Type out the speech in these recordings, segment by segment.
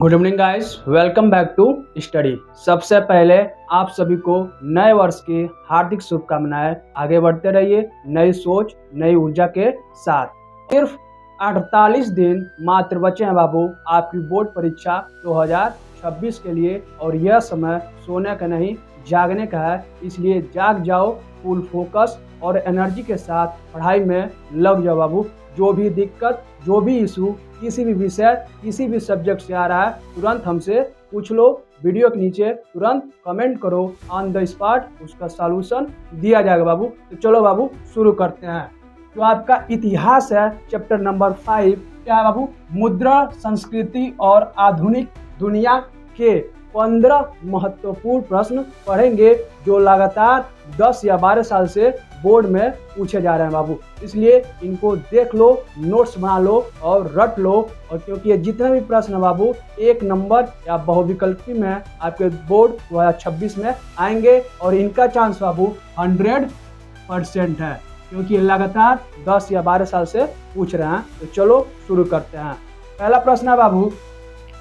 Good evening guys, welcome back to study. सबसे पहले आप सभी को नए वर्ष की हार्दिक शुभकामनाएं। आगे बढ़ते रहिए नई सोच नई ऊर्जा के साथ। सिर्फ 48 दिन मात्र बचे हैं बाबू आपकी बोर्ड परीक्षा 2026 के लिए, और यह समय सोने का नहीं जागने का है। इसलिए जाग जाओ, फुल फोकस और एनर्जी के साथ पढ़ाई में लग जाओ बाबू। जो भी दिक्कत, जो भी इशू किसी भी विषय किसी भी सब्जेक्ट से आ रहा है, तुरंत हमसे पूछ लो। वीडियो के नीचे तुरंत कमेंट करो, ऑन द स्पॉट उसका सॉल्यूशन दिया जाएगा बाबू। तो चलो बाबू शुरू करते हैं। जो आपका इतिहास है चैप्टर नंबर 5, क्या है बाबू? मुद्रा संस्कृति और आधुनिक दुनिया के 15 महत्वपूर्ण प्रश्न पढ़ेंगे, जो लगातार 10 या 12 साल से बोर्ड में पूछे जा रहे हैं बाबू। इसलिए इनको देख लो, नोट्स बना लो और रट लो। और क्योंकि ये जितने भी प्रश्न है बाबू एक नंबर या बहुविकल्पी में आपके बोर्ड 2026 में आएंगे, और इनका चांस बाबू 100% है, क्योंकि ये लगातार 10 या 12 साल से पूछ रहे हैं। तो चलो शुरू करते हैं। पहला प्रश्न है बाबू,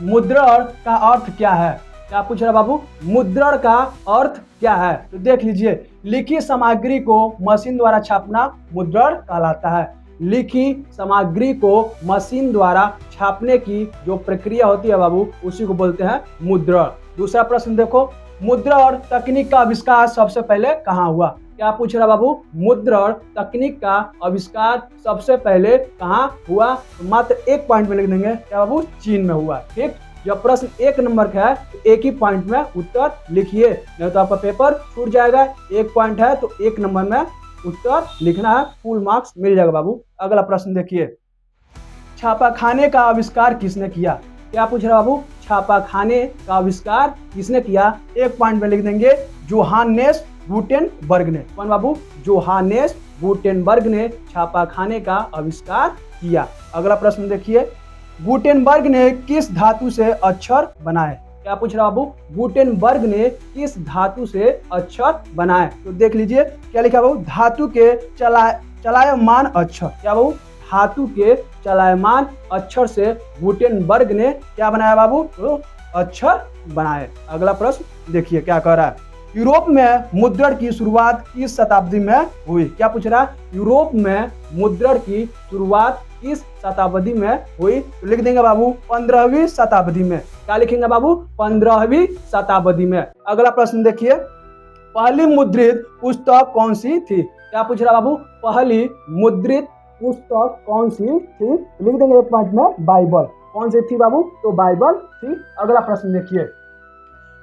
मुद्रण का अर्थ क्या है? क्या पूछ रहा बाबू? मुद्रण का अर्थ क्या है? तो देख लीजिए, लिखी सामग्री को मशीन द्वारा छापना मुद्रण कहलाता है। लिखी सामग्री को मशीन द्वारा छापने की जो प्रक्रिया होती है बाबू, उसी को बोलते हैं मुद्रण। दूसरा प्रश्न देखो, मुद्रण तकनीक का आविष्कार सबसे पहले कहाँ हुआ? क्या पूछ रहा बाबू? मुद्रण तकनीक का आविष्कार सबसे पहले कहाँ हुआ? तो मात्र एक पॉइंट में लिख देंगे, क्या बाबू? चीन में हुआ। ठीक, जब प्रश्न एक नंबर का है तो एक ही पॉइंट में उत्तर लिखिए, नहीं तो आपका पेपर छूट जाएगा। एक पॉइंट है तो एक नंबर में उत्तर लिखना है, फुल मार्क्स मिल जाएगा बाबू। अगला प्रश्न देखिए, छापाखाने का आविष्कार किसने किया? क्या पूछ रहा बाबू? छापाखाने का आविष्कार किसने किया? एक पॉइंट में लिख देंगे, जोहानेस गुटेनबर्ग ने। कौन बाबू? जोहानेस गुटेनबर्ग ने छापाखाने का आविष्कार किया। अगला प्रश्न देखिए, गुटेनबर्ग ने किस धातु से अक्षर बनाए? क्या पूछ रहा बाबू? गुटेनबर्ग ने किस धातु से अक्षर बनाए? तो देख लीजिए, क्या लिखा बाबू? धातु के चलायमान अक्षर। क्या बाबू? धातु के चलायमान अक्षर से गुटेनबर्ग ने क्या बनाया बाबू? तो अक्षर बनाए। अगला प्रश्न देखिए क्या कह रहा है, यूरोप में मुद्रण की शुरुआत किस शताब्दी में हुई? क्या पूछ रहा है? यूरोप में मुद्रण की शुरुआत किस शताब्दी में हुई? तो लिख देंगे बाबू 15वीं शताब्दी में। क्या लिखेंगे बाबू? 15वीं शताब्दी में। अगला प्रश्न देखिए, पहली मुद्रित पुस्तक कौन सी थी? क्या पूछ रहा बाबू? पहली मुद्रित पुस्तक कौन सी थी? लिख देंगे एक पॉइंट में, बाइबल। कौन सी थी बाबू? तो बाइबल थी। अगला प्रश्न देखिए,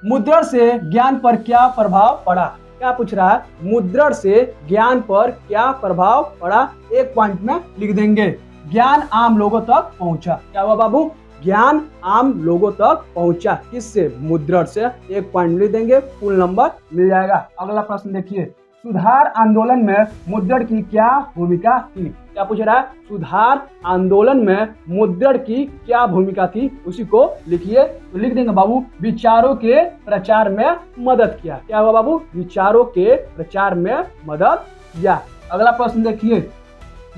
मुद्रण से ज्ञान पर क्या प्रभाव पड़ा? क्या पूछ रहा है? मुद्रण से ज्ञान पर क्या प्रभाव पड़ा? एक पॉइंट में लिख देंगे, ज्ञान आम लोगों तक पहुंचा। क्या हुआ बाबू? ज्ञान आम लोगों तक पहुंचा। किससे? मुद्रण से। एक पॉइंट लिख देंगे, फुल नंबर मिल जाएगा। अगला प्रश्न देखिए, सुधार आंदोलन में मुद्रण की क्या भूमिका थी? क्या पूछ रहा है? सुधार आंदोलन में मुद्रण की क्या भूमिका थी, उसी को लिखिए। तो लिख देंगे बाबू, विचारों के प्रचार में मदद किया। क्या हुआ बाबू? विचारों के प्रचार में मदद किया। अगला प्रश्न देखिए,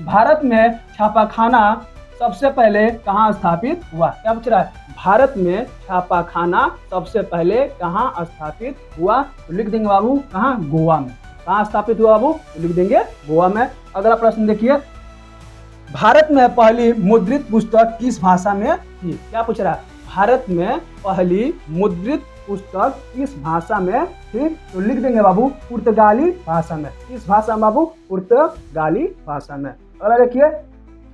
भारत में छापाखाना सबसे पहले कहाँ स्थापित हुआ? क्या पूछ रहा है? भारत में छापाखाना सबसे पहले कहाँ स्थापित हुआ? तो लिख देंगे बाबू, कहाँ? गोवा में। कहाँ स्थापित हुआ बाबू? तो लिख देंगे गोवा में। अगला प्रश्न देखिए, भारत में पहली मुद्रित पुस्तक किस भाषा में थी? क्या पूछ रहा है? भारत में पहली मुद्रित पुस्तक किस भाषा में थी? तो लिख देंगे बाबू, पुर्तगाली भाषा में। किस भाषा में बाबू? पुर्तगाली भाषा में। अगला देखिए,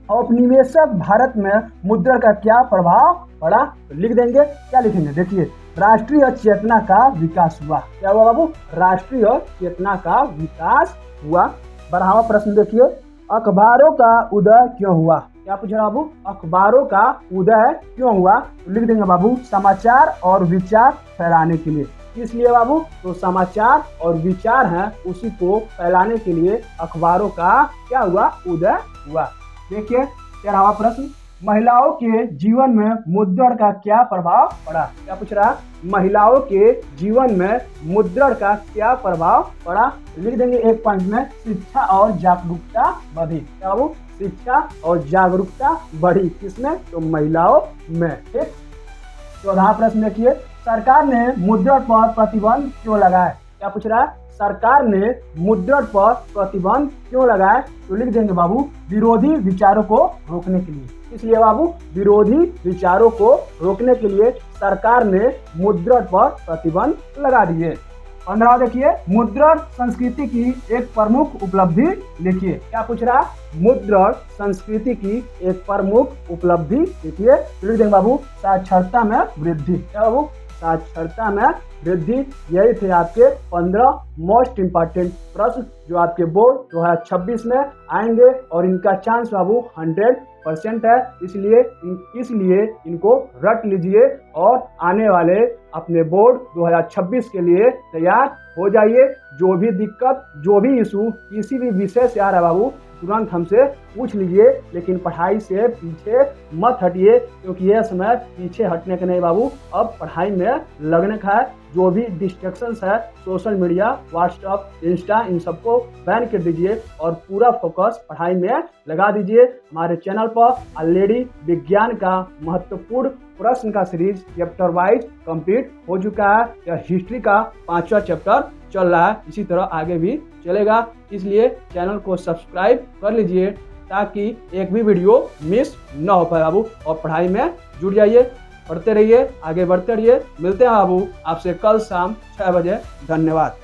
औपनिवेशिक भारत में मुद्रण का क्या प्रभाव पड़ा? तो लिख देंगे, क्या लिखेंगे? देखिए, राष्ट्रीय चेतना का विकास हुआ। क्या हुआ बाबू? राष्ट्रीय चेतना का विकास हुआ। 12वां प्रश्न देखिए, अखबारों का उदय क्यों हुआ? क्या पूछ रहा बाबू? अखबारों का उदय क्यों हुआ? तो लिख देंगे बाबू, समाचार और विचार फैलाने के लिए। इसलिए बाबू, तो समाचार और विचार हैं, उसी को फैलाने के लिए अखबारों का क्या हुआ? उदय हुआ। देखिए 13वां प्रश्न, महिलाओं के जीवन में मुद्रण का क्या प्रभाव पड़ा? क्या पूछ रहा है? महिलाओं के जीवन में मुद्रण का क्या प्रभाव पड़ा? लिख देंगे एक पॉइंट में, शिक्षा और जागरूकता बढ़ी। क्या बाबू? शिक्षा और जागरूकता बढ़ी। किसमें? तो महिलाओं में। ठीक, 14वां प्रश्न देखिए, सरकार ने मुद्रण पर प्रतिबंध क्यों लगाया? क्या पूछ रहा है? सरकार ने मुद्रण पर प्रतिबंध क्यों लगाया? तो लिख देंगे बाबू, विरोधी विचारों को रोकने के लिए। इसलिए बाबू, विरोधी विचारों को रोकने के लिए सरकार ने मुद्रण पर प्रतिबंध लगा दिए। 15 देखिए, मुद्रण संस्कृति की एक प्रमुख उपलब्धि लिखिए। क्या पूछ रहा? मुद्रण संस्कृति की एक प्रमुख उपलब्धि लिखिए। लिख देंगे बाबू, साक्षरता में वृद्धि। क्या बाबू? साक्षरता में वृद्धि। यही थे आपके 15 मोस्ट इंपॉर्टेंट प्रश्न जो आपके बोर्ड 2026 में आएंगे और इनका चांस बाबू 100% है। इसलिए इनको रट लीजिए और आने वाले अपने बोर्ड 2026 के लिए तैयार हो जाइए। जो भी दिक्कत, जो भी इशू किसी भी विषय से आ रहा है बाबू, तुरंत हमसे पूछ लीजिए, लेकिन पढ़ाई से पीछे मत हटिए, क्योंकि यह समय पीछे हटने का नहीं बाबू, अब पढ़ाई में लगने का है। जो भी डिस्ट्रैक्शंस है, सोशल मीडिया, व्हाट्सएप, इंस्टा, इन सबको बैन कर दीजिए और पूरा फोकस पढ़ाई में लगा दीजिए। हमारे चैनल पर ऑलरेडी विज्ञान का महत्वपूर्ण प्रश्न का सीरीज चैप्टर वाइज कंप्लीट हो चुका है। यह हिस्ट्री का 5वां चैप्टर चल रहा है, इसी तरह आगे भी चलेगा। इसलिए चैनल को सब्सक्राइब कर लीजिए ताकि एक भी वीडियो मिस न हो पाए बाबू, और पढ़ाई में जुड़ जाइए, पढ़ते रहिए, आगे बढ़ते रहिए। मिलते हैं बाबू आपसे कल शाम 6 बजे। धन्यवाद।